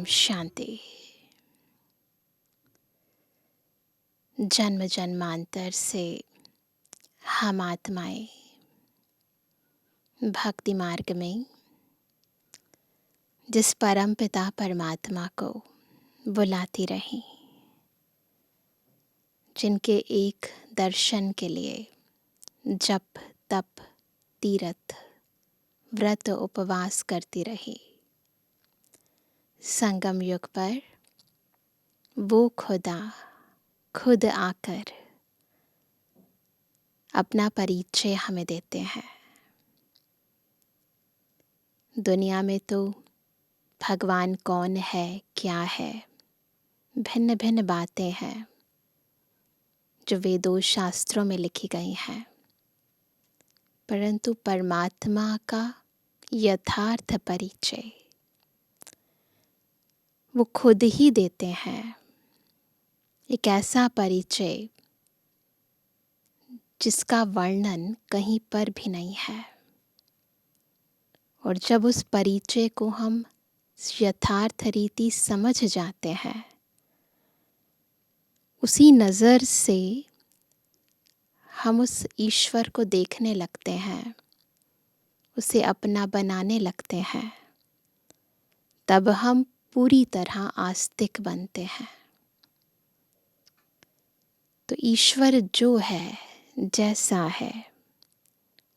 शांति। जन्म जन्मांतर से हम आत्माएं भक्ति मार्ग में जिस परम पिता परमात्मा को बुलाती रहीं, जिनके एक दर्शन के लिए जप तप तीरथ व्रत उपवास करती रही, संगम युग पर वो खुदा खुद आकर अपना परिचय हमें देते हैं। दुनिया में तो भगवान कौन है, क्या है, भिन्न भिन्न बातें हैं जो वेदों शास्त्रों में लिखी गई हैं, परंतु परमात्मा का यथार्थ परिचय वो खुद ही देते हैं। एक ऐसा परिचय जिसका वर्णन कहीं पर भी नहीं है। और जब उस परिचय को हम यथार्थ रीति समझ जाते हैं, उसी नज़र से हम उस ईश्वर को देखने लगते हैं, उसे अपना बनाने लगते हैं, तब हम पूरी तरह आस्तिक बनते हैं। तो ईश्वर जो है, जैसा है,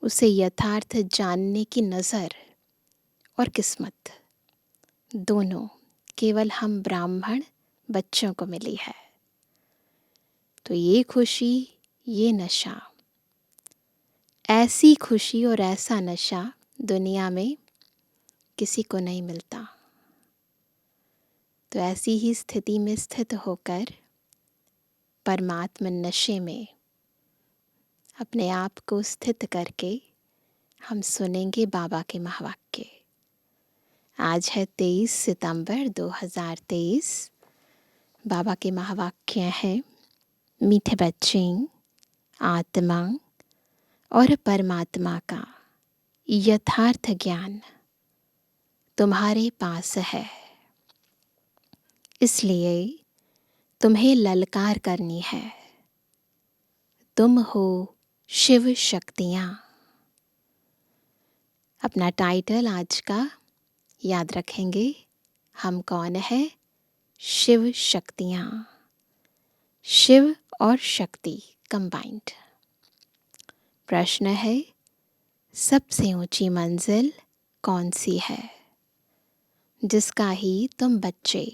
उसे यथार्थ जानने की नज़र और किस्मत दोनों केवल हम ब्राह्मण बच्चों को मिली है। तो ये खुशी, ये नशा, ऐसी खुशी और ऐसा नशा दुनिया में किसी को नहीं मिलता। तो ऐसी ही स्थिति में स्थित होकर परमात्मा नशे में अपने आप को स्थित करके हम सुनेंगे बाबा के महावाक्य। आज है 23 सितंबर 2023। बाबा के महावाक्य हैं, मीठे बच्चे, आत्मा और परमात्मा का यथार्थ ज्ञान तुम्हारे पास है, इसलिए तुम्हें ललकार करनी है। तुम हो शिव शक्तियाँ। अपना टाइटल आज का याद रखेंगे, हम कौन है? शिव शक्तियाँ। शिव और शक्ति कंबाइंड। प्रश्न है, सबसे ऊंची मंजिल कौन सी है जिसका ही तुम बच्चे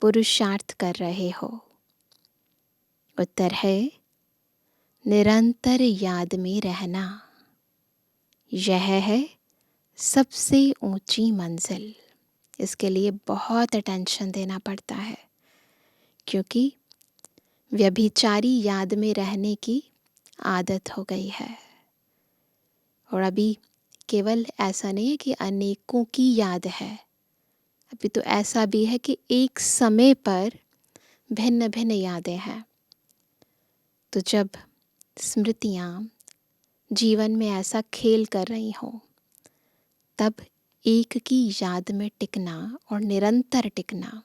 पुरुषार्थ कर रहे हो? उत्तर है, निरंतर याद में रहना। यह है सबसे ऊंची मंजिल। इसके लिए बहुत अटेंशन देना पड़ता है, क्योंकि व्यभिचारी याद में रहने की आदत हो गई है। और अभी केवल ऐसा नहीं है कि अनेकों की याद है, अभी तो ऐसा भी है कि एक समय पर भिन्न भिन्न यादें हैं। तो जब स्मृतियाँ जीवन में ऐसा खेल कर रही हों, तब एक की याद में टिकना और निरंतर टिकना,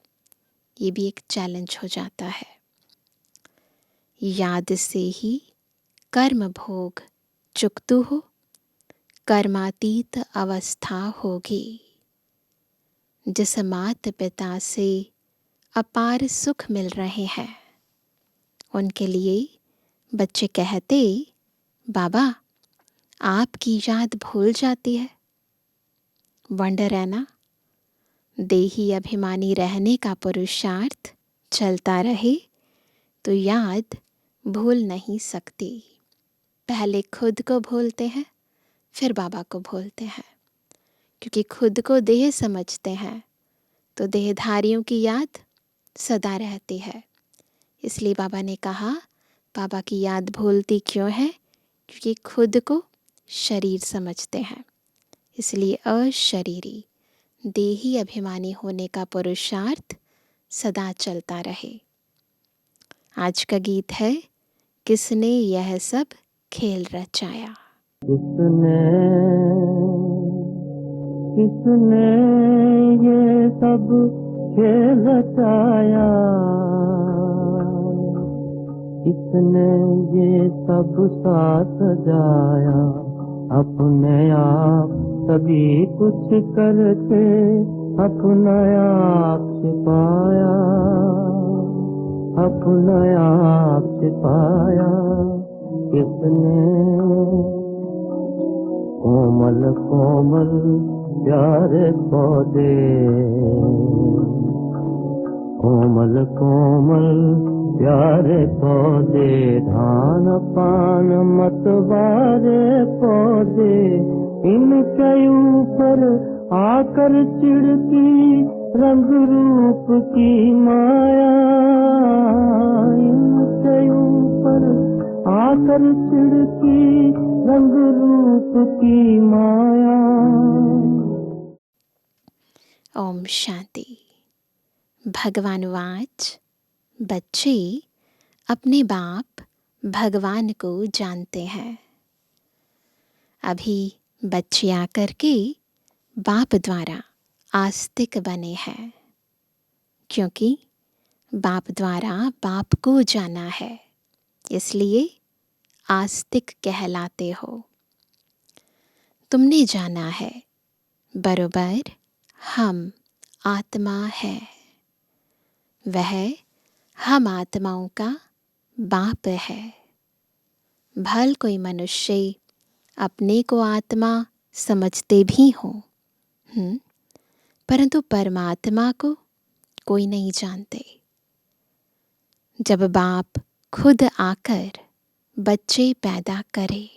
ये भी एक चैलेंज हो जाता है। याद से ही कर्म भोग चुकतु हो, कर्मातीत अवस्था होगी। जिस माता पिता से अपार सुख मिल रहे हैं, उनके लिए बच्चे कहते, बाबा आपकी याद भूल जाती है। वंडर है ना? देही अभिमानी रहने का पुरुषार्थ चलता रहे तो याद भूल नहीं सकती। पहले खुद को भूलते हैं, फिर बाबा को भूलते हैं, क्योंकि खुद को देह समझते हैं तो देहधारियों की याद सदा रहती है। इसलिए बाबा ने कहा, बाबा की याद भूलती क्यों है? क्योंकि खुद को शरीर समझते हैं। इसलिए अशरीरी देही अभिमानी होने का पुरुषार्थ सदा चलता रहे। आज का गीत है, किसने यह सब खेल रचाया। किसने किसने ये सब खेल रचाया, किसने ये सब साथ सजाया। अपने आप सभी कुछ करके अपना आप छिपाया, अपना आप छिपाया। किसने कोमल कोमल प्यारे पौधे, कोमल कोमल प्यारे पौधे, धान पान मतवारे पौधे, इनके ऊपर आकर चिढ़ती रंग रूप की माया, इनके ऊपर आकर चिढ़ती रंग रूप की माया। ओम शांति। भगवान वाच, बच्चे अपने बाप भगवान को जानते हैं। अभी बच्चे आकर के बाप द्वारा आस्तिक बने हैं, क्योंकि बाप द्वारा बाप को जाना है, इसलिए आस्तिक कहलाते हो। तुमने जाना है बरोबर हम आत्मा है, वह हम आत्माओं का बाप है। भल कोई मनुष्य अपने को आत्मा समझते भी हों, परंतु परमात्मा को कोई नहीं जानते। जब बाप खुद आकर बच्चे पैदा करे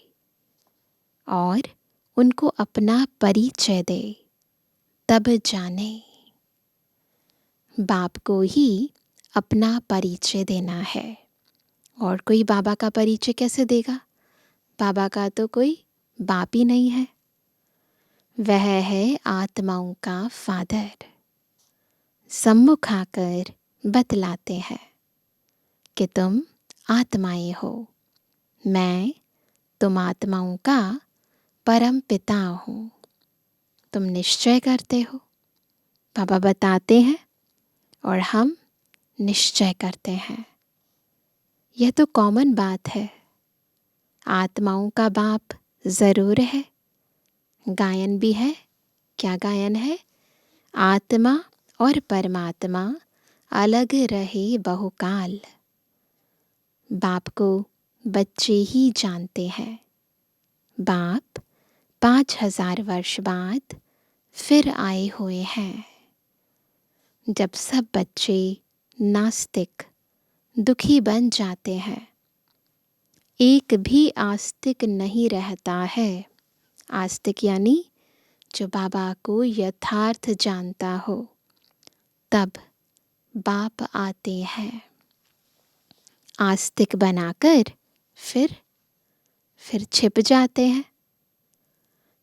और उनको अपना परिचय दे, तब जाने। बाप को ही अपना परिचय देना है, और कोई बाबा का परिचय कैसे देगा? बाबा का तो कोई बाप ही नहीं है। वह है आत्माओं का फादर। सम्मुख आकर बतलाते हैं कि तुम आत्माएं हो, मैं तुम आत्माओं का परम पिता हूँ। तुम निश्चय करते हो, बाबा बताते हैं और हम निश्चय करते हैं। यह तो कॉमन बात है। आत्माओं का बाप ज़रूर है। गायन भी है। क्या गायन है? आत्मा और परमात्मा अलग रहे बहुकाल। बाप को बच्चे ही जानते हैं। बाप 5000 वर्ष बाद फिर आए हुए हैं। जब सब बच्चे नास्तिक दुखी बन जाते हैं, एक भी आस्तिक नहीं रहता है। आस्तिक यानी जो बाबा को यथार्थ जानता हो, तब बाप आते हैं। आस्तिक बनाकर फिर छिप जाते हैं।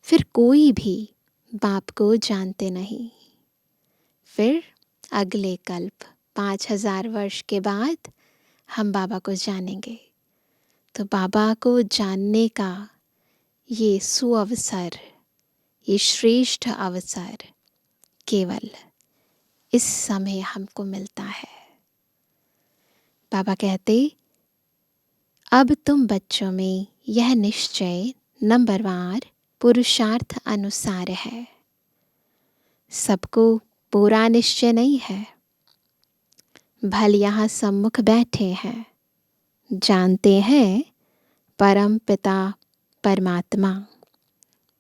फिर कोई भी बाप को जानते नहीं। फिर अगले कल्प 5000 वर्ष के बाद हम बाबा को जानेंगे। तो बाबा को जानने का ये सुअवसर, ये श्रेष्ठ अवसर केवल इस समय हमको मिलता है। बाबा कहते, अब तुम बच्चों में यह निश्चय नंबरवार पुरुषार्थ अनुसार है। सबको पूरा निश्चय नहीं है। भल यहाँ सम्मुख बैठे हैं, जानते हैं परम पिता परमात्मा,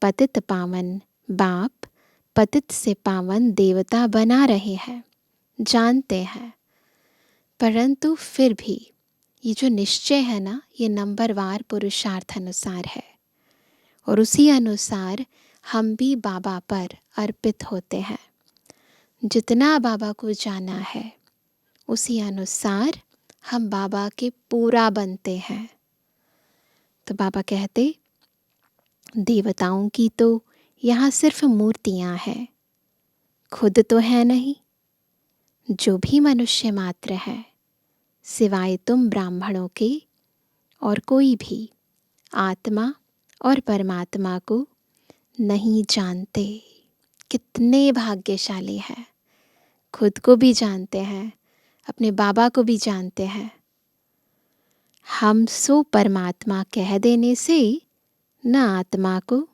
पतित पावन बाप पतित से पावन देवता बना रहे हैं, जानते हैं। परंतु फिर भी ये जो निश्चय है ना, ये नंबरवार पुरुषार्थ अनुसार है, और उसी अनुसार हम भी बाबा पर अर्पित होते हैं। जितना बाबा को जाना है, उसी अनुसार हम बाबा के पूरा बनते हैं। तो बाबा कहते, देवताओं की तो यहाँ सिर्फ मूर्तियाँ हैं, खुद तो है नहीं। जो भी मनुष्य मात्र है, सिवाय तुम ब्राह्मणों के और कोई भी आत्मा और परमात्मा को नहीं जानते। कितने भाग्यशाली हैं। खुद को भी जानते हैं, अपने बाबा को भी जानते हैं। हम सो परमात्मा कह देने से न आत्मा को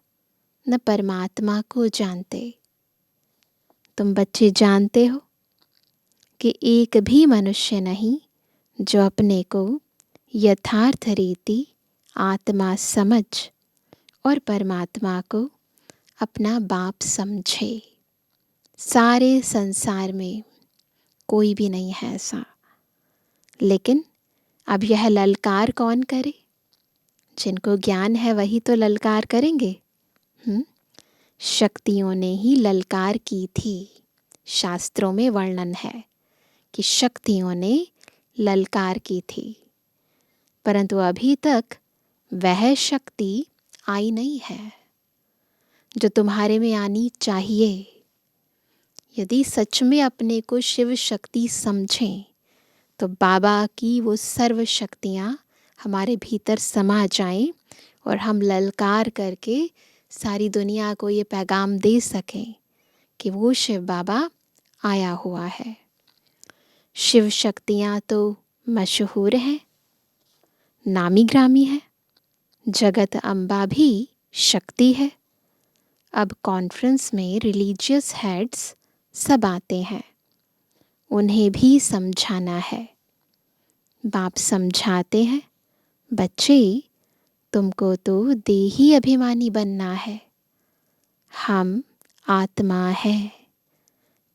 न परमात्मा को जानते। तुम बच्चे जानते हो कि एक भी मनुष्य नहीं जो अपने को यथार्थ रीति आत्मा समझ और परमात्मा को अपना बाप समझे। सारे संसार में कोई भी नहीं है ऐसा। लेकिन अब यह ललकार कौन करे? जिनको ज्ञान है वही तो ललकार करेंगे। शक्तियों ने ही ललकार की थी। शास्त्रों में वर्णन है कि शक्तियों ने ललकार की थी, परंतु अभी तक वह शक्ति आई नहीं है जो तुम्हारे में आनी चाहिए। यदि सच में अपने को शिव शक्ति समझें, तो बाबा की वो सर्व शक्तियाँ हमारे भीतर समा जाएं और हम ललकार करके सारी दुनिया को ये पैगाम दे सकें कि वो शिव बाबा आया हुआ है। शिव शक्तियाँ तो मशहूर हैं, नामी ग्रामी है। जगत अम्बा भी शक्ति है। अब कॉन्फ्रेंस में रिलीजियस हेड्स सब आते हैं, उन्हें भी समझाना है। बाप समझाते हैं, बच्चे तुमको तो देही अभिमानी बनना है। हम आत्मा है,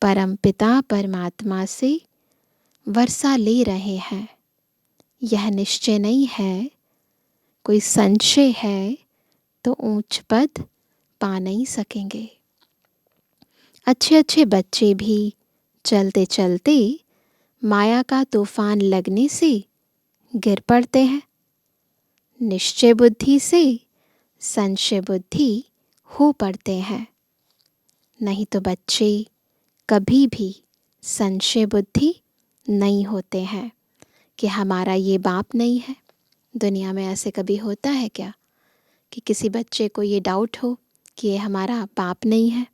परम पिता परमात्मा से वर्षा ले रहे हैं। यह निश्चय नहीं है, कोई संशय है तो ऊंच पद पा नहीं सकेंगे। अच्छे अच्छे बच्चे भी चलते चलते माया का तूफान लगने से गिर पड़ते हैं। निश्चय बुद्धि से संशय बुद्धि हो पड़ते हैं। नहीं तो बच्चे कभी भी संशय बुद्धि नहीं होते हैं कि हमारा ये बाप नहीं है। दुनिया में ऐसे कभी होता है क्या कि किसी बच्चे को ये डाउट हो कि ये हमारा बाप नहीं है?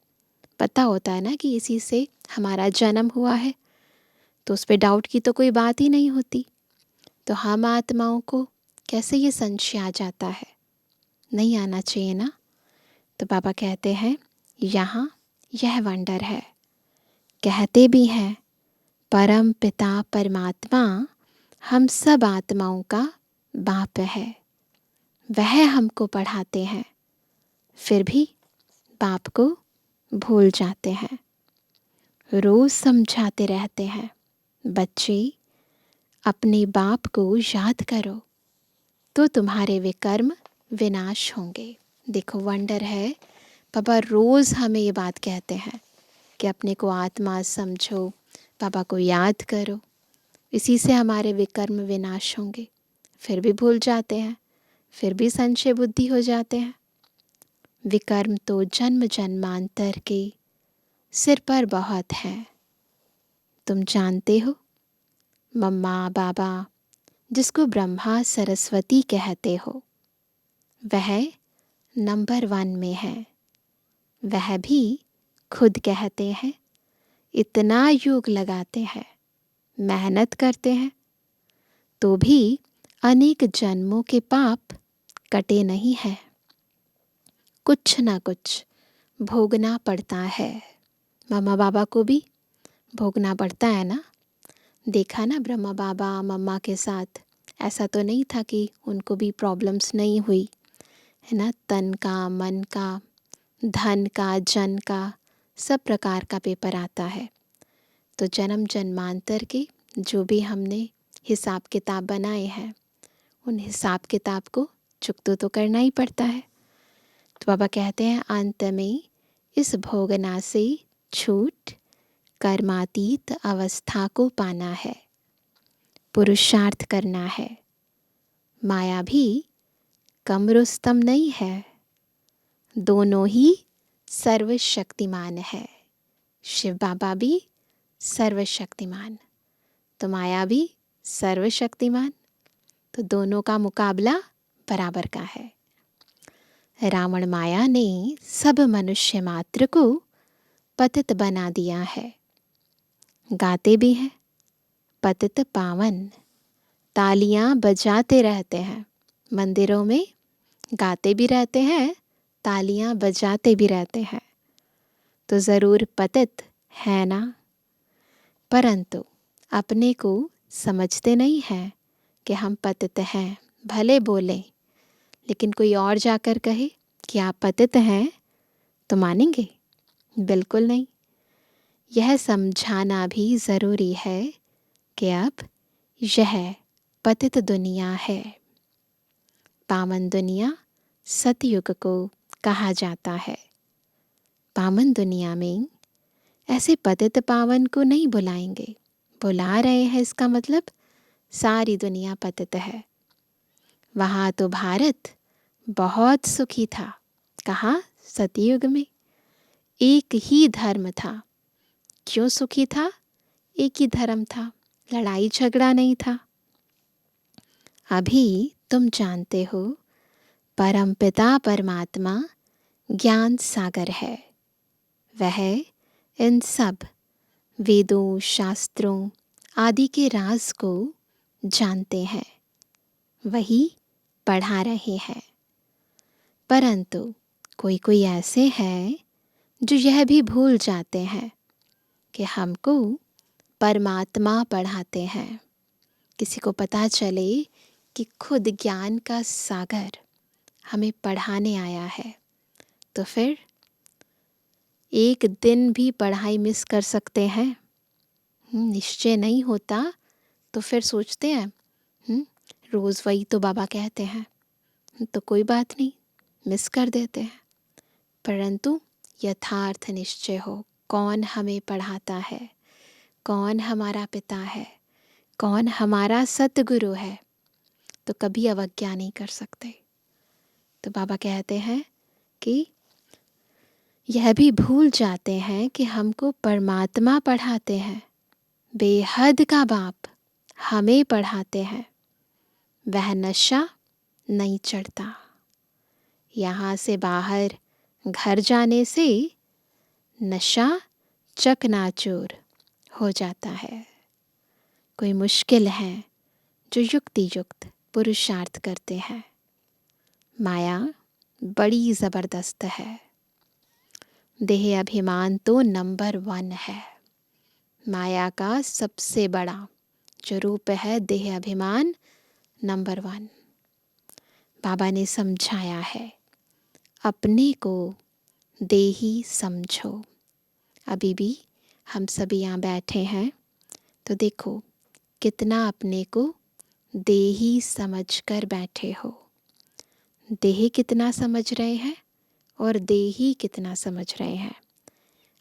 पता होता है ना कि इसी से हमारा जन्म हुआ है, तो उस पर डाउट की तो कोई बात ही नहीं होती। तो हम आत्माओं को कैसे ये संशय आ जाता है? नहीं आना चाहिए ना। तो बाबा कहते हैं यहाँ यह वंडर है। कहते भी हैं परम पिता परमात्मा हम सब आत्माओं का बाप है। वह हमको पढ़ाते हैं, फिर भी बाप को भूल जाते हैं। रोज समझाते रहते हैं, बच्चे अपने बाप को याद करो तो तुम्हारे विकर्म विनाश होंगे। देखो वंडर है, पापा रोज हमें ये बात कहते हैं कि अपने को आत्मा समझो, पापा को याद करो, इसी से हमारे विकर्म विनाश होंगे। फिर भी भूल जाते हैं, फिर भी संशय बुद्धि हो जाते हैं। विकर्म तो जन्म जन्मांतर के सिर पर बहुत हैं। तुम जानते हो मम्मा बाबा जिसको ब्रह्मा सरस्वती कहते हो, वह नंबर 1 में है। वह भी खुद कहते हैं इतना योग लगाते हैं, मेहनत करते हैं, तो भी अनेक जन्मों के पाप कटे नहीं है। कुछ ना कुछ भोगना पड़ता है। मम्मा बाबा को भी भोगना पड़ता है ना। देखा ना ब्रह्मा बाबा मम्मा के साथ, ऐसा तो नहीं था कि उनको भी प्रॉब्लम्स नहीं हुई, है ना। तन का, मन का, धन का, जन का, सब प्रकार का पेपर आता है। तो जन्म जन्मांतर के जो भी हमने हिसाब किताब बनाए हैं, उन हिसाब किताब को चुकता तो करना ही पड़ता है। तो बाबा कहते हैं अंत में इस भोगना से छूट कर्मातीत अवस्था को पाना है, पुरुषार्थ करना है। माया भी कम रुस्तम नहीं है, दोनों ही सर्वशक्तिमान है। शिव बाबा भी सर्वशक्तिमान, तो माया भी सर्वशक्तिमान, तो दोनों का मुकाबला बराबर का है। रावण माया ने सब मनुष्य मात्र को पतित बना दिया है। गाते भी हैं पतित पावन, तालियां बजाते रहते हैं, मंदिरों में गाते भी रहते हैं, तालियां बजाते भी रहते हैं, तो ज़रूर पतित है ना। परंतु अपने को समझते नहीं हैं कि हम पतित हैं। भले बोलें, लेकिन कोई और जाकर कहे कि आप पतित हैं तो मानेंगे? बिल्कुल नहीं। यह समझाना भी ज़रूरी है कि अब यह पतित दुनिया है। पावन दुनिया सतयुग को कहा जाता है। पावन दुनिया में ऐसे पतित पावन को नहीं बुलाएंगे। बुला रहे हैं इसका मतलब सारी दुनिया पतित है। वहाँ तो भारत बहुत सुखी था। कहाँ? सतयुग में एक ही धर्म था। क्यों सुखी था? एक ही धर्म था, लड़ाई झगड़ा नहीं था। अभी तुम जानते हो परमपिता परमात्मा ज्ञान सागर है। वह इन सब वेदों शास्त्रों आदि के राज को जानते हैं, वही पढ़ा रहे हैं। परंतु कोई कोई ऐसे हैं जो यह भी भूल जाते हैं कि हमको परमात्मा पढ़ाते हैं। किसी को पता चले कि खुद ज्ञान का सागर हमें पढ़ाने आया है, तो फिर एक दिन भी पढ़ाई मिस कर सकते हैं? निश्चय नहीं होता तो फिर सोचते हैं रोज़ वही तो बाबा कहते हैं, तो कोई बात नहीं, मिस कर देते हैं। परंतु यथार्थ निश्चय हो कौन हमें पढ़ाता है, कौन हमारा पिता है, कौन हमारा सतगुरु है, तो कभी अवज्ञा नहीं कर सकते। तो बाबा कहते हैं कि यह भी भूल जाते हैं कि हमको परमात्मा पढ़ाते हैं, बेहद का बाप हमें पढ़ाते हैं। वह नशा नहीं चढ़ता। यहाँ से बाहर घर जाने से नशा चकनाचूर हो जाता है। कोई मुश्किल है जो युक्ति युक्त पुरुषार्थ करते हैं। माया बड़ी ज़बरदस्त है। देह अभिमान तो नंबर 1 है। माया का सबसे बड़ा जो रूप है देह अभिमान नंबर 1। बाबा ने समझाया है अपने को देही समझो। अभी भी हम सभी यहाँ बैठे हैं तो देखो कितना अपने को देही समझकर बैठे हो। देह कितना समझ रहे हैं और देही कितना समझ रहे हैं।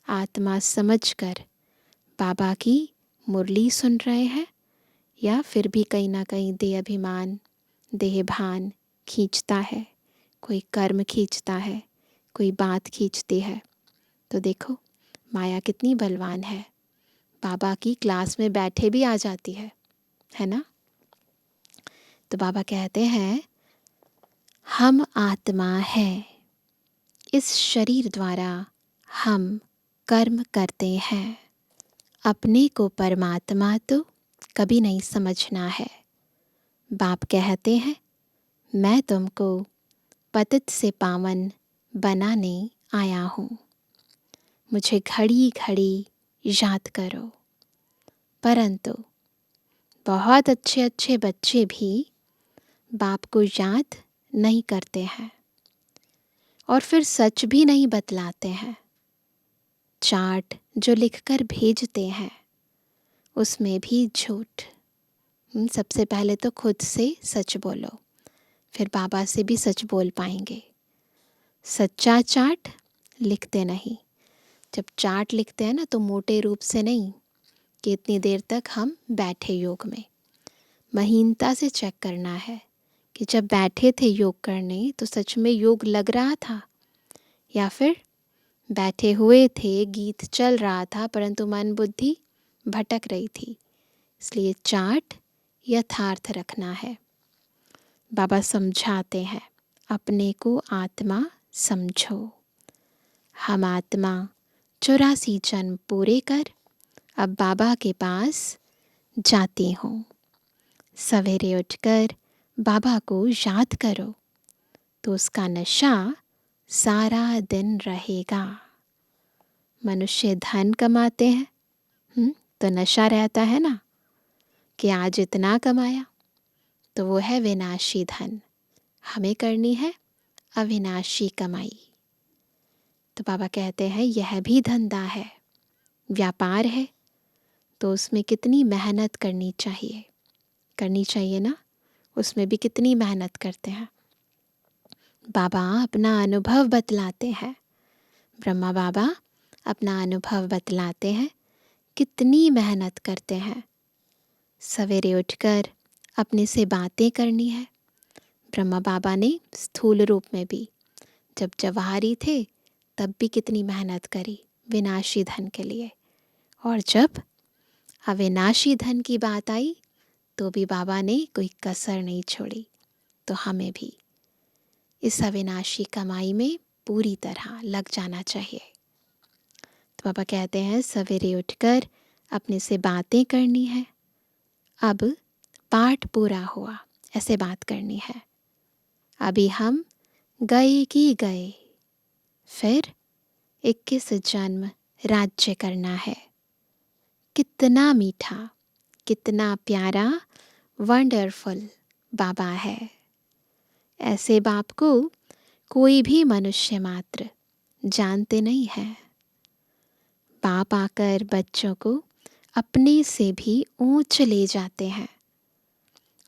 आत्मा समझकर बाबा की मुरली सुन रहे हैं या फिर भी कहीं ना कहीं देह अभिमान देह भान खींचता है, कोई कर्म खींचता है, कोई बात खींचती है। तो देखो माया कितनी बलवान है, बाबा की क्लास में बैठे भी आ जाती है ना। तो बाबा कहते हैं हम आत्मा हैं, इस शरीर द्वारा हम कर्म करते हैं। अपने को परमात्मा तो कभी नहीं समझना है। बाप कहते हैं मैं तुमको पतित से पावन बनाने आया हूँ, मुझे घड़ी घड़ी याद करो। परंतु बहुत अच्छे अच्छे बच्चे भी बाप को याद नहीं करते हैं और फिर सच भी नहीं बतलाते हैं। चार्ट जो लिखकर भेजते हैं उसमें भी झूठ। सबसे पहले तो खुद से सच बोलो, फिर बाबा से भी सच बोल पाएंगे। सच्चा चार्ट लिखते नहीं। जब चार्ट लिखते हैं ना तो मोटे रूप से नहीं कि इतनी देर तक हम बैठे योग में। महीनता से चेक करना है कि जब बैठे थे योग करने तो सच में योग लग रहा था या फिर बैठे हुए थे, गीत चल रहा था परंतु मन बुद्धि भटक रही थी। इसलिए चार्ट यथार्थ रखना है। बाबा समझाते हैं अपने को आत्मा समझो। हम आत्मा 84 जन्म पूरे कर अब बाबा के पास जाती हूँ। सवेरे उठकर बाबा को याद करो तो उसका नशा सारा दिन रहेगा। मनुष्य धन कमाते हैं तो नशा रहता है ना कि आज इतना कमाया, तो वो है विनाशी धन। हमें करनी है अविनाशी कमाई। तो बाबा कहते हैं यह भी धंधा है, व्यापार है, तो उसमें कितनी मेहनत करनी चाहिए ना। उसमें भी कितनी मेहनत करते हैं। बाबा अपना अनुभव बतलाते हैं, ब्रह्मा बाबा अपना अनुभव बतलाते हैं कितनी मेहनत करते हैं। सवेरे उठकर अपने से बातें करनी है। ब्रह्मा बाबा ने स्थूल रूप में भी जब जवाहरी थे तब भी कितनी मेहनत करी विनाशी धन के लिए, और जब अविनाशी धन की बात आई तो भी बाबा ने कोई कसर नहीं छोड़ी। तो हमें भी इस अविनाशी कमाई में पूरी तरह लग जाना चाहिए। तो पापा कहते हैं सवेरे उठकर अपने से बातें करनी है। अब पाठ पूरा हुआ ऐसे बात करनी है। अभी हम गए की गए, फिर 21 जन्म राज्य करना है। कितना मीठा, कितना प्यारा, वंडरफुल बाबा है। ऐसे बाप को कोई भी मनुष्य मात्र जानते नहीं है। बाप आकर बच्चों को अपने से भी ऊंच ले जाते हैं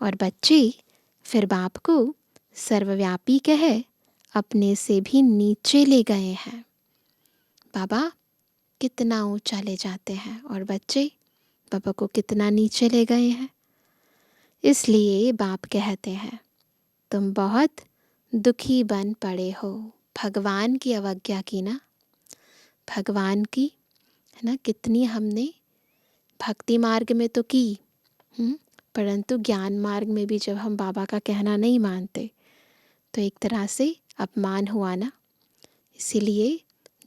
और बच्चे फिर बाप को सर्वव्यापी कह अपने से भी नीचे ले गए हैं। बाबा कितना ऊंचा ले जाते हैं और बच्चे बाबा को कितना नीचे ले गए हैं। इसलिए बाप कहते हैं तुम बहुत दुखी बन पड़े हो। भगवान की अवज्ञा की ना, भगवान की है ना, कितनी हमने भक्ति मार्ग में तो की, परंतु ज्ञान मार्ग में भी जब हम बाबा का कहना नहीं मानते तो एक तरह से अपमान हुआ ना। इसीलिए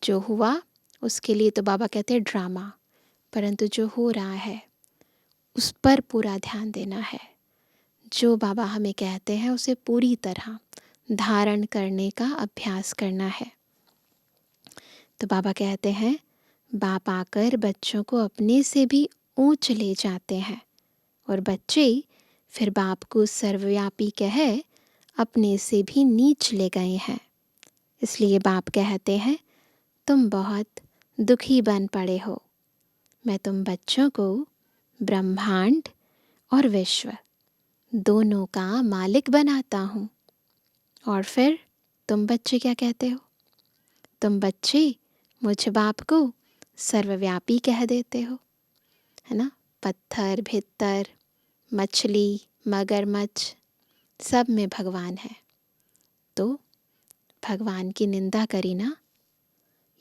जो हुआ उसके लिए तो बाबा कहते हैं ड्रामा, परंतु जो हो रहा है उस पर पूरा ध्यान देना है। जो बाबा हमें कहते हैं उसे पूरी तरह धारण करने का अभ्यास करना है। तो बाबा कहते हैं बाप आकर बच्चों को अपने से भी ऊंच ले जाते हैं और बच्चे फिर बाप को सर्वव्यापी कह अपने से भी नीच ले गए हैं। इसलिए बाप कहते हैं तुम बहुत दुखी बन पड़े हो। मैं तुम बच्चों को ब्रह्मांड और विश्व दोनों का मालिक बनाता हूँ। और फिर तुम बच्चे क्या कहते हो? तुम बच्चे मुझ बाप को सर्वव्यापी कह देते हो, है ना। पत्थर, भित्तर, मछली, मगरमच्छ सब में भगवान है, तो भगवान की निंदा करी ना,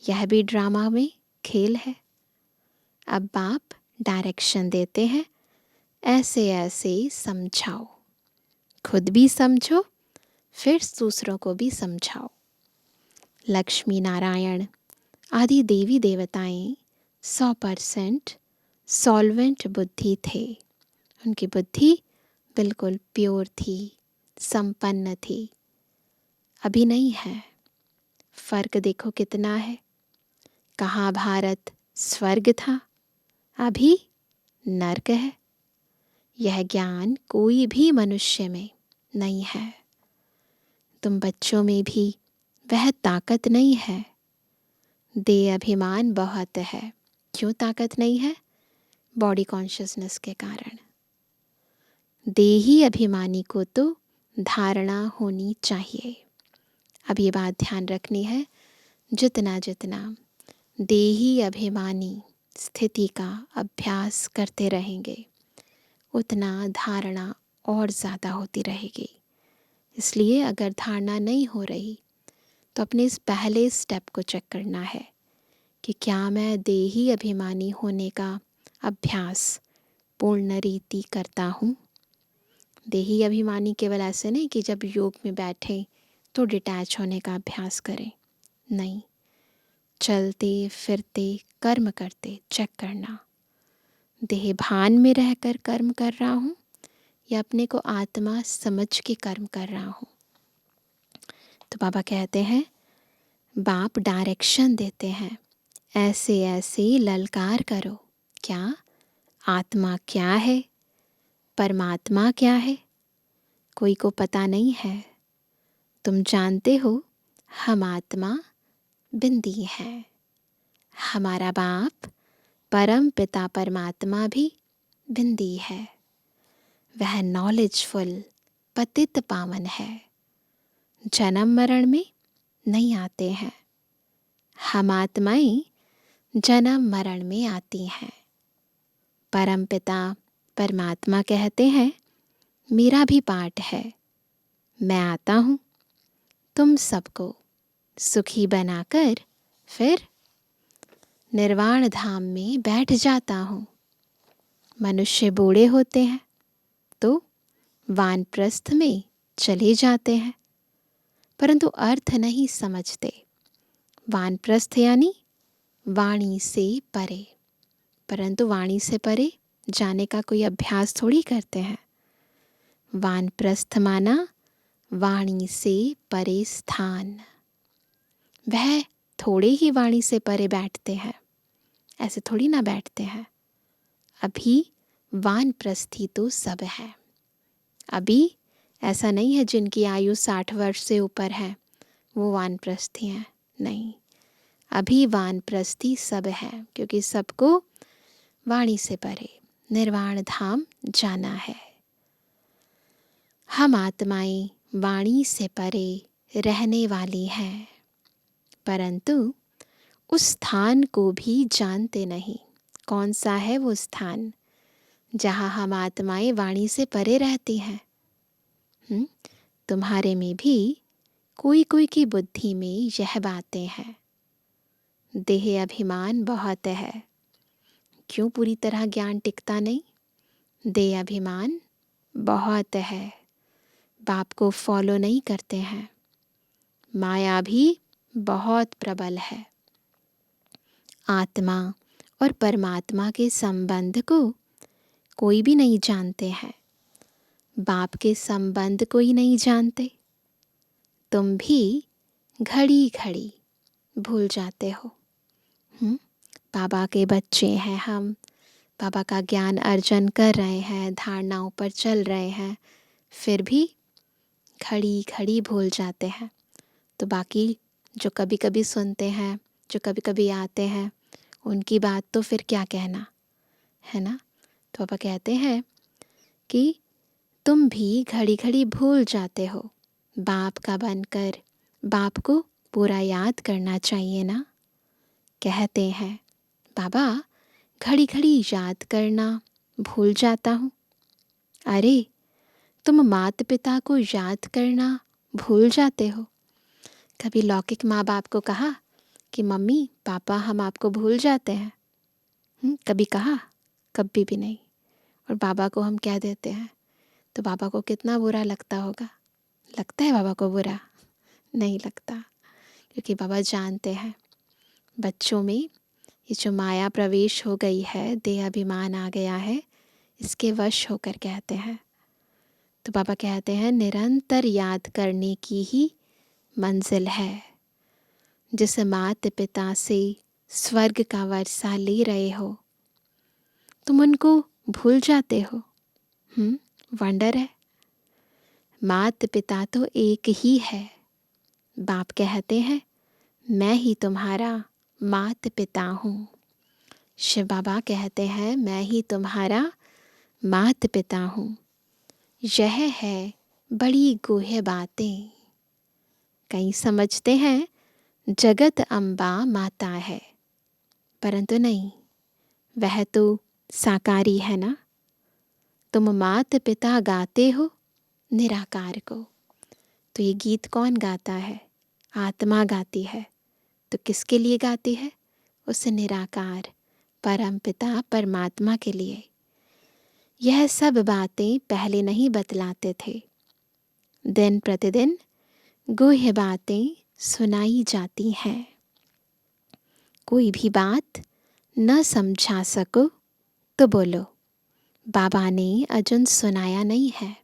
यह भी ड्रामा में खेल है। अब बाप डायरेक्शन देते हैं, ऐसे ऐसे समझाओ, खुद भी समझो फिर दूसरों को भी समझाओ। लक्ष्मी नारायण आदि देवी देवताएं 100% सॉल्वेंट बुद्धि थे। उनकी बुद्धि बिल्कुल प्योर थी, संपन्न थी। अभी नहीं है। फर्क देखो कितना है। कहाँ भारत स्वर्ग था, अभी नर्क है। यह ज्ञान कोई भी मनुष्य में नहीं है। तुम बच्चों में भी वह ताकत नहीं है। देह अभिमान बहुत है। क्यों ताकत नहीं है? बॉडी कॉन्शियसनेस के कारण। देही अभिमानी को तो धारणा होनी चाहिए। अब ये बात ध्यान रखनी है, जितना जितना देही अभिमानी स्थिति का अभ्यास करते रहेंगे उतना धारणा और ज़्यादा होती रहेगी। इसलिए अगर धारणा नहीं हो रही तो अपने इस पहले स्टेप को चेक करना है कि क्या मैं देही अभिमानी होने का अभ्यास पूर्ण रीति करता हूँ। देही अभिमानी केवल ऐसे नहीं कि जब योग में बैठे तो डिटैच होने का अभ्यास करें, नहीं, चलते फिरते कर्म करते चेक करना, देह भान में रहकर कर्म कर रहा हूँ या अपने को आत्मा समझ के कर्म कर रहा हूँ। तो बाबा कहते हैं, बाप डायरेक्शन देते हैं, ऐसे ऐसे ललकार करो। क्या? आत्मा क्या है, परमात्मा क्या है, कोई को पता नहीं है। तुम जानते हो हम आत्मा बिंदी हैं। हमारा बाप परम पिता परमात्मा भी बिंदी है। वह नॉलेजफुल पतित पावन है, जन्म मरण में नहीं आते हैं। हम आत्माएं जन्म मरण में आती हैं। परम पिता परमात्मा कहते हैं, मेरा भी पाठ है, मैं आता हूँ तुम सबको सुखी बनाकर फिर निर्वाण धाम में बैठ जाता हूँ। मनुष्य बूढ़े होते हैं तो वानप्रस्थ में चले जाते हैं, परंतु अर्थ नहीं समझते। वानप्रस्थ यानी वाणी से परे, परंतु वाणी से परे जाने का कोई अभ्यास थोड़ी करते हैं। वानप्रस्थ माना वाणी से परे स्थान। वह थोड़े ही वाणी से परे बैठते हैं, ऐसे थोड़ी ना बैठते हैं। अभी वानप्रस्थी तो सब है। अभी ऐसा नहीं है जिनकी आयु 60 वर्ष से ऊपर है वो वानप्रस्थी हैं, नहीं। अभी वानप्रस्थी सब है, क्योंकि सबको वाणी से परे निर्वाण धाम जाना है। हम आत्माएं वाणी से परे रहने वाली हैं, परंतु उस स्थान को भी जानते नहीं। कौन सा है वो स्थान जहाँ हम आत्माएं वाणी से परे रहती हैं? तुम्हारे में भी कोई कोई की बुद्धि में यह बातें हैं। देह अभिमान बहुत है, क्यों पूरी तरह ज्ञान टिकता नहीं? देह अभिमान बहुत है, बाप को फॉलो नहीं करते हैं। माया भी बहुत प्रबल है। आत्मा और परमात्मा के संबंध को कोई भी नहीं जानते हैं। बाप के संबंध को ही नहीं जानते। तुम भी घड़ी घड़ी भूल जाते हो। बाबा के बच्चे हैं हम, बाबा का ज्ञान अर्जन कर रहे हैं, धारणाओं पर चल रहे हैं, फिर भी घड़ी घड़ी भूल जाते हैं। तो बाकी जो कभी कभी सुनते हैं, जो कभी कभी आते हैं, उनकी बात तो फिर क्या कहना, है ना। तो पापा कहते हैं कि तुम भी घड़ी घड़ी भूल जाते हो। बाप का बनकर बाप को पूरा याद करना चाहिए ना। कहते हैं बाबा घड़ी घड़ी याद करना भूल जाता हूँ। अरे तुम माता पिता को याद करना भूल जाते हो। कभी लौकिक माँ बाप को कहा कि मम्मी पापा हम आपको भूल जाते हैं? कभी कहा? कभी भी नहीं। और बाबा को हम कह देते हैं तो बाबा को कितना बुरा लगता होगा। लगता है बाबा को बुरा? नहीं लगता, क्योंकि बाबा जानते हैं बच्चों में ये जो माया प्रवेश हो गई है, देह अभिमान आ गया है, इसके वश होकर कहते हैं। तो बाबा कहते हैं निरंतर याद करने की ही मंजिल है। जिस माता पिता से स्वर्ग का वर्षा ले रहे हो, तुम उनको भूल जाते हो। वंडर है। माता पिता तो एक ही है। बाप कहते हैं मैं ही तुम्हारा माता पिता हूँ। शिव बाबा कहते हैं मैं ही तुम्हारा माता पिता हूँ। यह है बड़ी गूढ़ बातें। कई समझते हैं जगत अम्बा माता है, परंतु नहीं, वह तो साकारी है ना। तुम माता पिता गाते हो निराकार को। तो ये गीत कौन गाता है? आत्मा गाती है। तो किसके लिए गाती है? उस निराकार परम पिता परमात्मा के लिए। यह सब बातें पहले नहीं बतलाते थे। दिन प्रतिदिन गूढ़ बातें सुनाई जाती हैं। कोई भी बात न समझा सको तो बोलो बाबा ने अजून सुनाया नहीं है।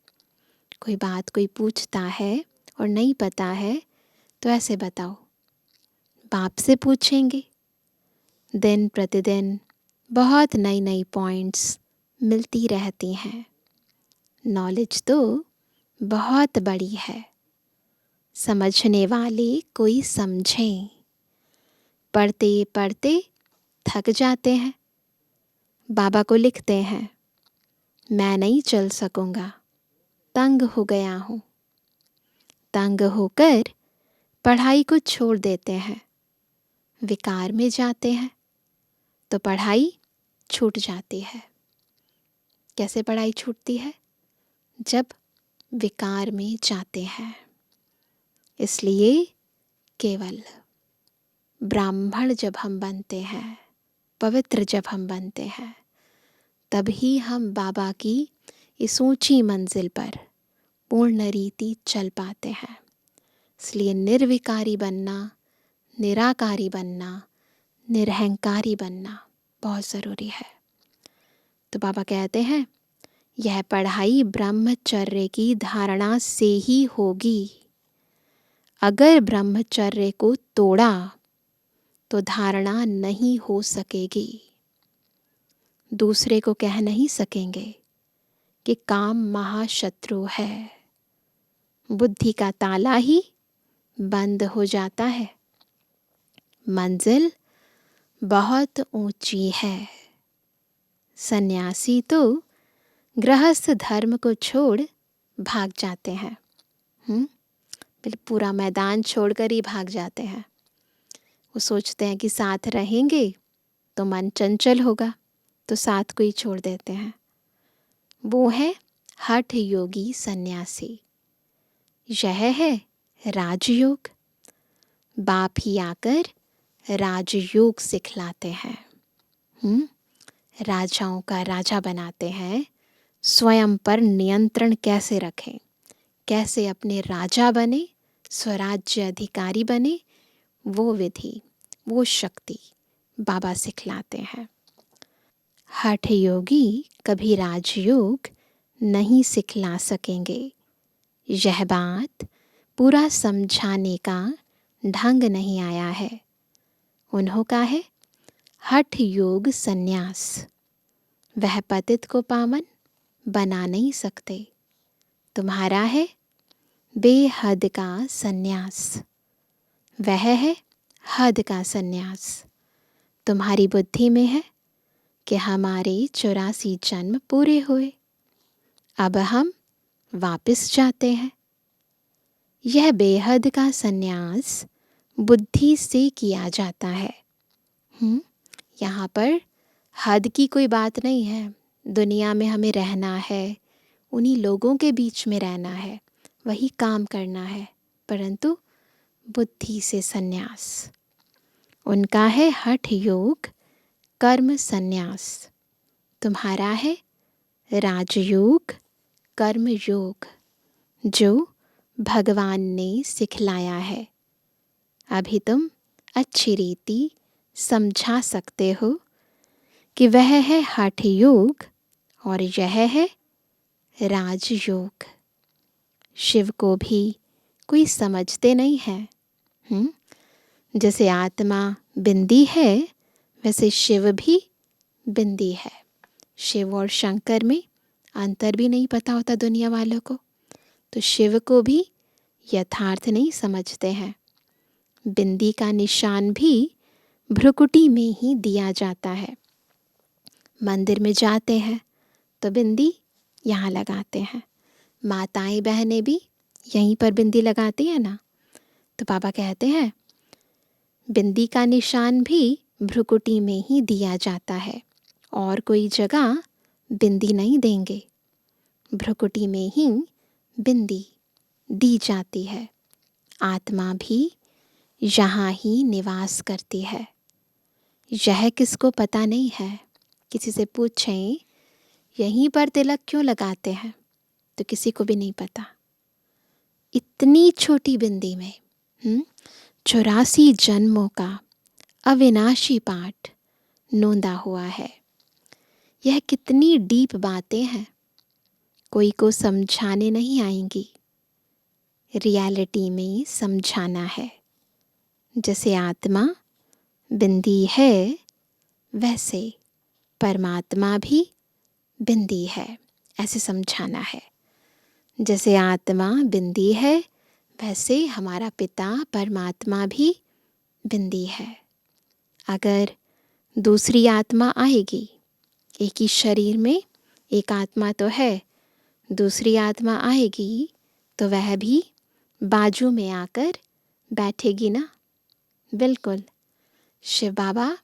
कोई बात कोई पूछता है और नहीं पता है तो ऐसे बताओ, बाप से पूछेंगे। दिन प्रतिदिन बहुत नई नई पॉइंट्स मिलती रहती हैं। नॉलेज तो बहुत बड़ी है। समझने वाले कोई समझें। पढ़ते पढ़ते थक जाते हैं, बाबा को लिखते हैं मैं नहीं चल सकूँगा, तंग हो गया हूँ। तंग होकर पढ़ाई को छोड़ देते हैं, विकार में जाते हैं, तो पढ़ाई छूट जाती है। कैसे पढ़ाई छूटती है? जब विकार में जाते हैं। इसलिए केवल ब्राह्मण जब हम बनते हैं, पवित्र जब हम बनते हैं, तभी हम बाबा की इस ऊंची मंजिल पर पूर्ण रीति चल पाते हैं। इसलिए निर्विकारी बनना, निराकारी बनना, निरहंकारी बनना बहुत ज़रूरी है। तो बाबा कहते हैं यह पढ़ाई ब्रह्मचर्य की धारणा से ही होगी। अगर ब्रह्मचर्य को तोड़ा तो धारणा नहीं हो सकेगी। दूसरे को कह नहीं सकेंगे कि काम महाशत्रु है। बुद्धि का ताला ही बंद हो जाता है। मंजिल बहुत ऊंची है। सन्यासी तो गृहस्थ धर्म को छोड़ भाग जाते हैं। पूरा मैदान छोड़कर ही भाग जाते हैं। वो सोचते हैं कि साथ रहेंगे तो मन चंचल होगा, तो साथ को ही छोड़ देते हैं। वो है हठ योगी सन्यासी। यह है राजयोग। बाप ही आकर राजयोग सिखलाते हैं। राजाओं का राजा बनाते हैं। स्वयं पर नियंत्रण कैसे रखें, कैसे अपने राजा बने, स्वराज्य अधिकारी बने, वो विधि, वो शक्ति बाबा सिखलाते हैं। हठ योगी कभी राजयोग नहीं सिखला सकेंगे। यह बात पूरा समझाने का ढंग नहीं आया है। उन्हों का है हठ योग संन्यास। वह पतित को पावन बना नहीं सकते। तुम्हारा है बेहद का संन्यास। वह है हद का संन्यास। तुम्हारी बुद्धि में है कि हमारे 84 जन्म पूरे हुए, अब हम वापस जाते हैं। यह बेहद का संन्यास बुद्धि से किया जाता है। यहाँ पर हद की कोई बात नहीं है। दुनिया में हमें रहना है, उन्हीं लोगों के बीच में रहना है, वही काम करना है, परंतु बुद्धि से संन्यास। उनका है हठ योग कर्म संन्यास। तुम्हारा है राजयोग कर्म योग, जो भगवान ने सिखलाया है। अभी तुम अच्छी रीति समझा सकते हो कि वह है हठ योग और यह है राजयोग। शिव को भी कोई समझते नहीं है। जैसे आत्मा बिंदी है, वैसे शिव भी बिंदी है। शिव और शंकर में अंतर भी नहीं पता होता दुनिया वालों को, तो शिव को भी यथार्थ नहीं समझते हैं। बिंदी का निशान भी भ्रुकुटी में ही दिया जाता है। मंदिर में जाते हैं तो बिंदी यहाँ लगाते हैं। माताएं बहनें भी यहीं पर बिंदी लगाती हैं ना। तो बाबा कहते हैं बिंदी का निशान भी भ्रुकुटी में ही दिया जाता है, और कोई जगह बिंदी नहीं देंगे। भ्रुकुटी में ही बिंदी दी जाती है। आत्मा भी यहाँ ही निवास करती है। यह किसको पता नहीं है। किसी से पूछें यहीं पर तिलक क्यों लगाते हैं, तो किसी को भी नहीं पता। इतनी छोटी बिंदी में 84 जन्मों का अविनाशी पाठ नोंदा हुआ है। यह कितनी डीप बातें हैं, कोई को समझाने नहीं आएंगी। रियलिटी में समझाना है। जैसे आत्मा बिंदी है, वैसे परमात्मा भी बिंदी है, ऐसे समझाना है। जैसे आत्मा बिंदी है, वैसे हमारा पिता परमात्मा भी बिंदी है। अगर दूसरी आत्मा आएगी, एक ही शरीर में एक आत्मा तो है, दूसरी आत्मा आएगी तो वह भी बाजू में आकर बैठेगी ना। बिल्कुल, शिव बाबा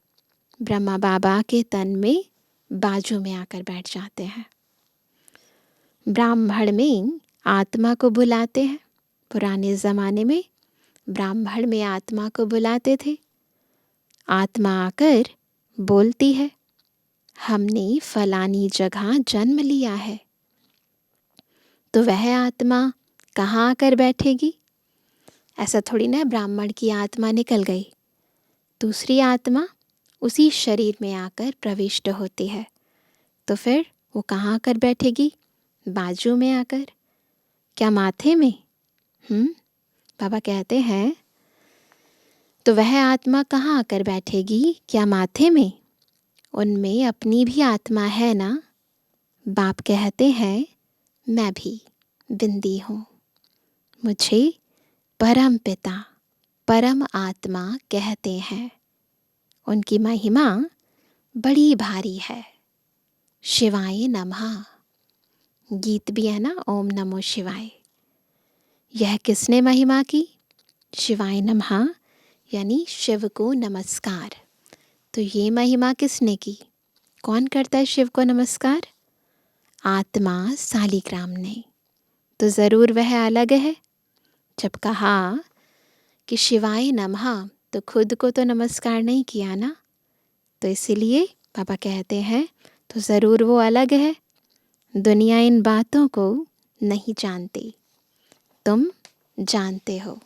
ब्रह्मा बाबा के तन में बाजू में आकर बैठ जाते हैं। ब्राह्मण में आत्मा को बुलाते हैं। पुराने ज़माने में ब्राह्मण में आत्मा को बुलाते थे। आत्मा आकर बोलती है, हमने फलानी जगह जन्म लिया है। तो वह आत्मा कहाँ आकर बैठेगी? ऐसा थोड़ी ना ब्राह्मण की आत्मा निकल गई, दूसरी आत्मा उसी शरीर में आकर प्रविष्ट होती है। तो फिर वो कहाँ आकर बैठेगी? बाजू में आकर, क्या माथे में? बाबा कहते हैं तो वह आत्मा कहाँ आकर बैठेगी? क्या माथे में? उनमें अपनी भी आत्मा है ना। बाप कहते हैं मैं भी बिंदी हूँ, मुझे परम पिता परम आत्मा कहते हैं। उनकी महिमा बड़ी भारी है। शिवाय नमः गीत भी है ना, ओम नमो शिवाय। यह किसने महिमा की? शिवाय नमः यानी शिव को नमस्कार। तो ये महिमा किसने की? कौन करता है शिव को नमस्कार? आत्मा सालिग्राम ने। तो ज़रूर वह अलग है। जब कहा कि शिवाय नमः तो खुद को तो नमस्कार नहीं किया ना, तो इसीलिए बाबा कहते हैं तो ज़रूर वो अलग है। दुनिया इन बातों को नहीं जानती, तुम जानते हो।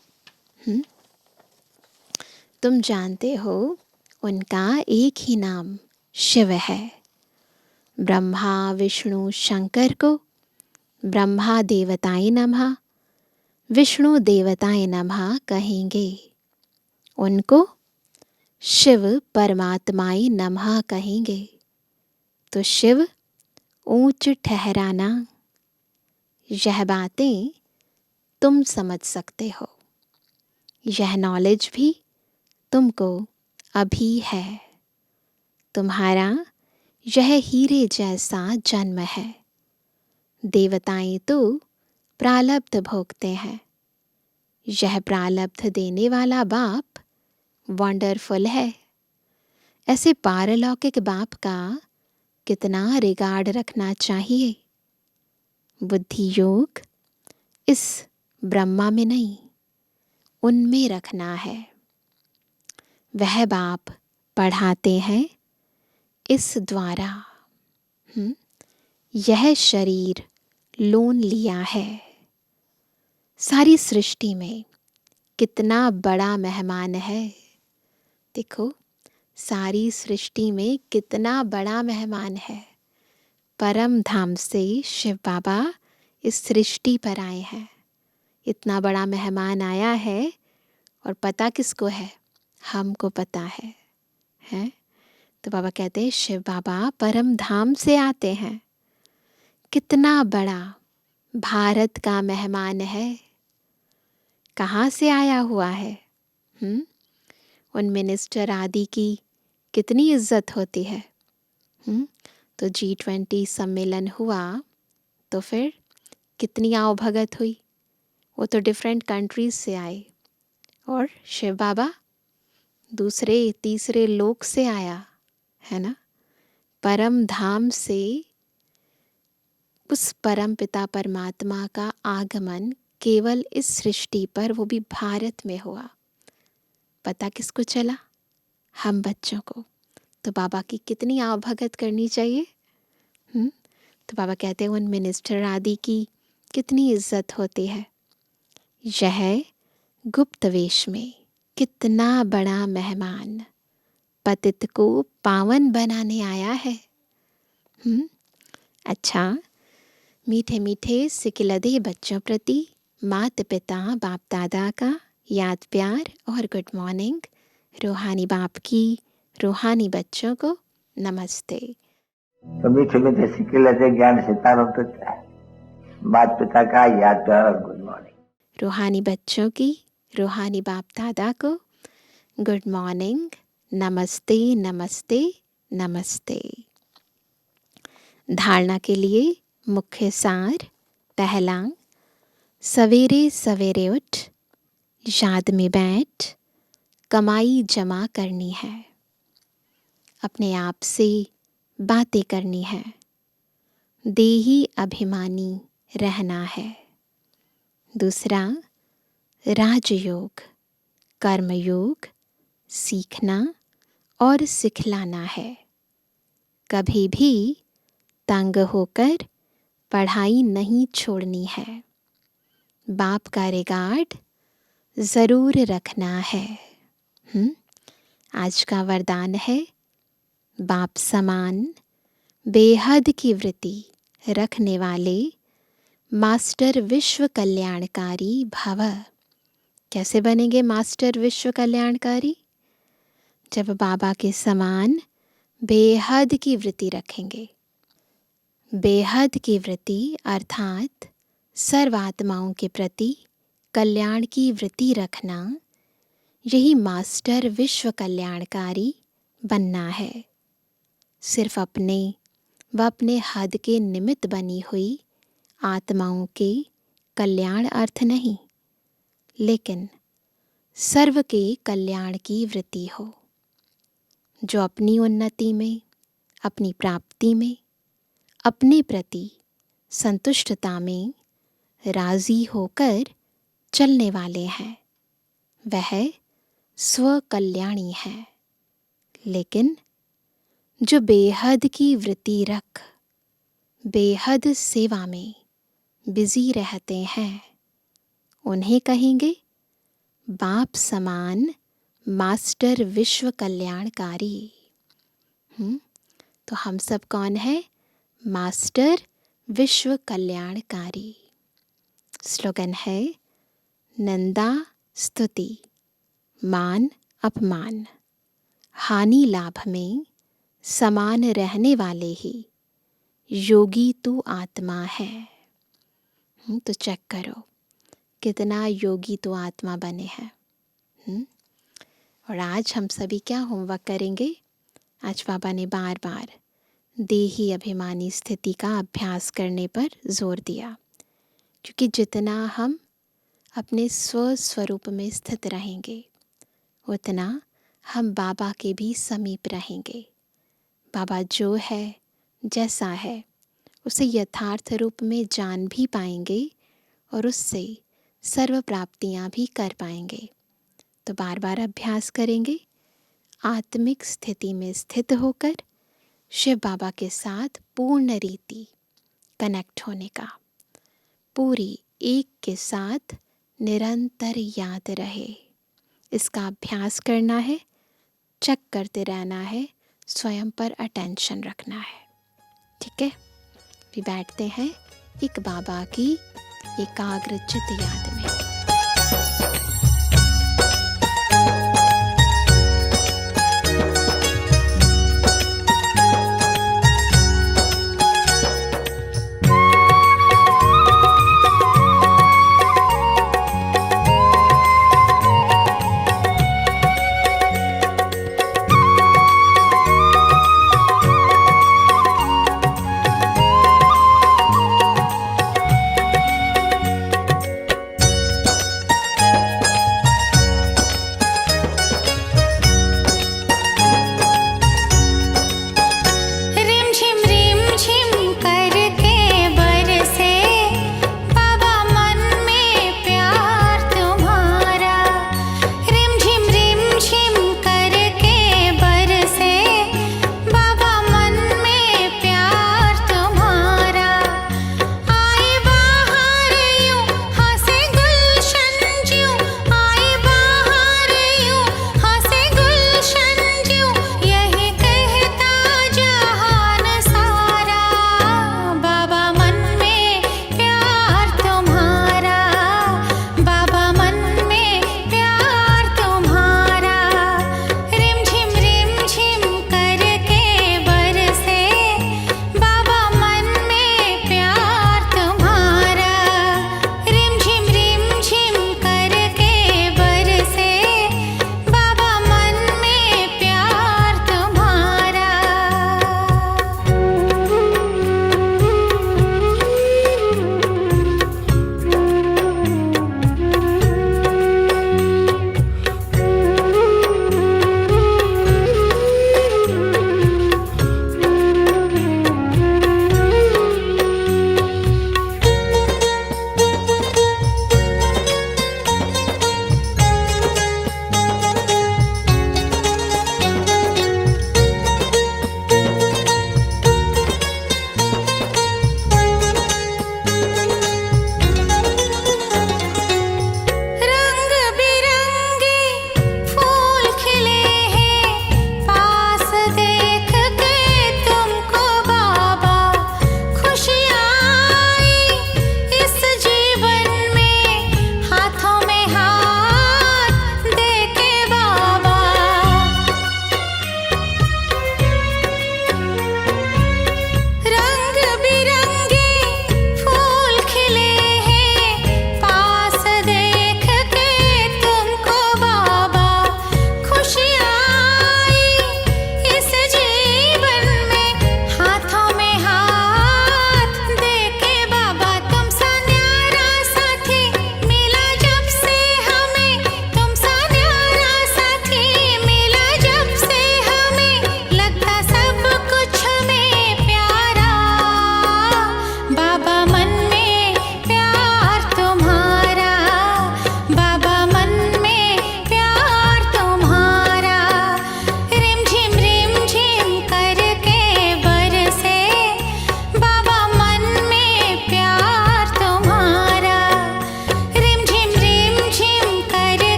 तुम जानते हो उनका एक ही नाम शिव है। ब्रह्मा विष्णु शंकर को ब्रह्मा देवताय नमः, विष्णु देवताय नमः कहेंगे। उनको शिव परमात्माय नमः कहेंगे। तो शिव ऊंच ठहराना, यह बातें तुम समझ सकते हो। यह नॉलेज भी तुमको अभी है। तुम्हारा यह हीरे जैसा जन्म है। देवताएं तो प्रारब्ध भोगते हैं। यह प्रारब्ध देने वाला बाप वंडरफुल है। ऐसे पारलौकिक बाप का कितना रिगार्ड रखना चाहिए। बुद्धि योग इस ब्रह्मा में नहीं, उनमें रखना है। वह बाप पढ़ाते हैं इस द्वारा। यह शरीर लोन लिया है। सारी सृष्टि में कितना बड़ा मेहमान है। देखो, सारी सृष्टि में कितना बड़ा मेहमान है। परम धाम से शिव बाबा इस सृष्टि पर आए हैं। इतना बड़ा मेहमान आया है और पता किसको है? हमको पता है, हैं? तो बाबा कहते हैं शिव बाबा परम धाम से आते हैं। कितना बड़ा भारत का मेहमान है। कहाँ से आया हुआ है? उन मिनिस्टर आदि की कितनी इज्जत होती है। तो G20 सम्मेलन हुआ तो फिर कितनी आवभगत हुई। वो तो डिफरेंट कंट्रीज से आए और शिव बाबा दूसरे तीसरे लोक से आया है ना। परम धाम से उस परम पिता परमात्मा का आगमन केवल इस सृष्टि पर, वो भी भारत में हुआ। पता किसको चला? हम बच्चों को। तो बाबा की कितनी आवभगत करनी चाहिए। तो बाबा कहते हैं उन मिनिस्टर आदि की कितनी इज्जत होती है। यह गुप्त वेश में कितना बड़ा मेहमान पतित को पावन बनाने आया है। अच्छा, मीठे मीठे सिकिलदे बच्चों प्रति माता पिता बाप दादा का याद प्यार और गुड मॉर्निंग। रूहानी बाप की रूहानी बच्चों को नमस्ते। तो मीठे मीठे सिकिलदे ज्ञान सितारों तक माता पिता का याद प्यार और गुड मॉर्निंग। रूहानी बच्चों की रूहानी बाप दादा को गुड मॉर्निंग, नमस्ते नमस्ते नमस्ते। धारणा के लिए मुख्य सार। पहला, सवेरे सवेरे उठ याद में बैठ कमाई जमा करनी है। अपने आप से बातें करनी है। देही अभिमानी रहना है। दूसरा, राजयोग कर्मयोग सीखना और सिखलाना है। कभी भी तंग होकर पढ़ाई नहीं छोड़नी है। बाप का रिगार्ड ज़रूर रखना है। आज का वरदान है, बाप समान बेहद की वृत्ति रखने वाले मास्टर विश्व कल्याणकारी भव। कैसे बनेंगे मास्टर विश्व कल्याणकारी? जब बाबा के समान बेहद की वृत्ति रखेंगे। बेहद की वृत्ति अर्थात सर्व आत्माओं के प्रति कल्याण की वृत्ति रखना, यही मास्टर विश्व कल्याणकारी बनना है। सिर्फ अपने व अपने हद के निमित्त बनी हुई आत्माओं के कल्याण अर्थ नहीं, लेकिन सर्व के कल्याण की वृत्ति हो, जो अपनी उन्नति में, अपनी प्राप्ति में, अपने प्रति संतुष्टता में राजी होकर चलने वाले हैं। वह स्व कल्याणी है। लेकिन जो बेहद की वृत्ति रख बेहद सेवा में बिजी रहते हैं, उन्हें कहेंगे बाप समान मास्टर विश्व कल्याणकारी। तो हम सब कौन है? मास्टर विश्व कल्याणकारी। स्लोगन है, निंदा स्तुति मान अपमान हानि लाभ में समान रहने वाले ही योगी तू आत्मा है। तो चेक करो कितना योगी तो आत्मा बने हैं। और आज हम सभी क्या होमवर्क करेंगे? आज बाबा ने बार बार देही अभिमानी स्थिति का अभ्यास करने पर जोर दिया, क्योंकि जितना हम अपने स्वस्वरूप में स्थित रहेंगे, उतना हम बाबा के भी समीप रहेंगे। बाबा जो है, जैसा है, उसे यथार्थ रूप में जान भी पाएंगे और उससे सर्व प्राप्तियां भी कर पाएंगे। तो बार बार अभ्यास करेंगे आत्मिक स्थिति में स्थित होकर शिव बाबा के साथ पूर्ण रीति कनेक्ट होने का। पूरी एक के साथ निरंतर याद रहे, इसका अभ्यास करना है, चेक करते रहना है, स्वयं पर अटेंशन रखना है। ठीक है, भी बैठते हैं एक बाबा की एकाग्रचित याद में।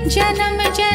जन्म जन्म